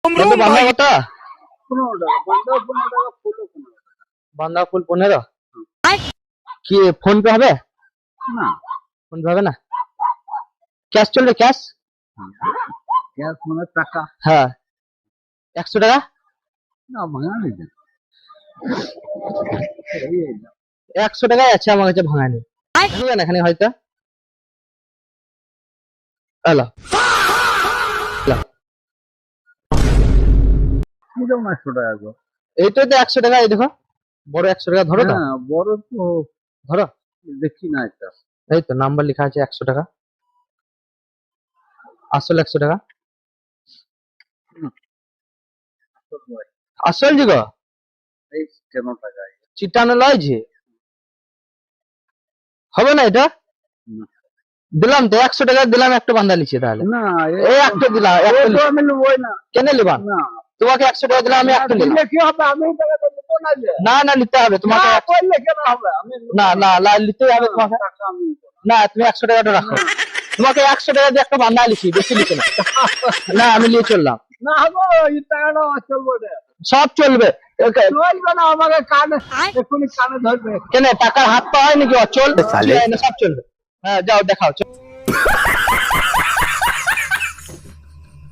কত বাঁধা কত? 15 টাকা, বাঁধা ফুল 15। কি ফোন পে হবে? না ফোন পে হবে না? ক্যাশ চলবে? ক্যাশ? ক্যাশ মানে টাকা হ্যাঁ 100 টাকা। না ভাঙা নেই 100 টাকায় আছে আমার কাছে, ভাঙা নেই। দেখবেন এখানে হয়তো। হ্যালো কি দাম 100 টাকা গো? এইটাই তো 100 টাকা। এই দেখো বড় 100 টাকা, ধরো তো, হ্যাঁ বড় তো ধরো। দেখি না এটা। এই তো নাম্বার লেখা আছে 100 টাকা, আসল 100 টাকা। আসল জি গো, এই 15 টাকা চিটানো লয় জি। হবে না এটা? না। দিলাম তো 100 টাকা দিলাম, একটা বান্ধা নিচে তাহলে। না এই একটা দিলাম, আমি নেবই না। কেন নিবান? না তোমাকে 100 টাকা দিলাম, আমি একটা নিলাম। দিলে কি হবে? আমি টাকা তো দেবো না যে। না না নিতে হবে তোমাকে। না করলে কেন হবে? আমি না না না নিতেই হবে তোমাকে। টাকা আমি নেবো না তুমি 100 টাকাটা রাখো। তোমাকে 100 টাকা দিয়ে একটা বান্ধা লিখি, বেশি লিখে না। না আমি নিয়ে চললাম। না গো, এই টাকাটা চলবে না। সব চলবে। চলবে না, আমাকে কানে এক্ষুনি কানে ধরবে। কেন টাকার হাত পা হয় নাকি? অচল? সব চলবে। হ্যাঁ যাও দেখাও।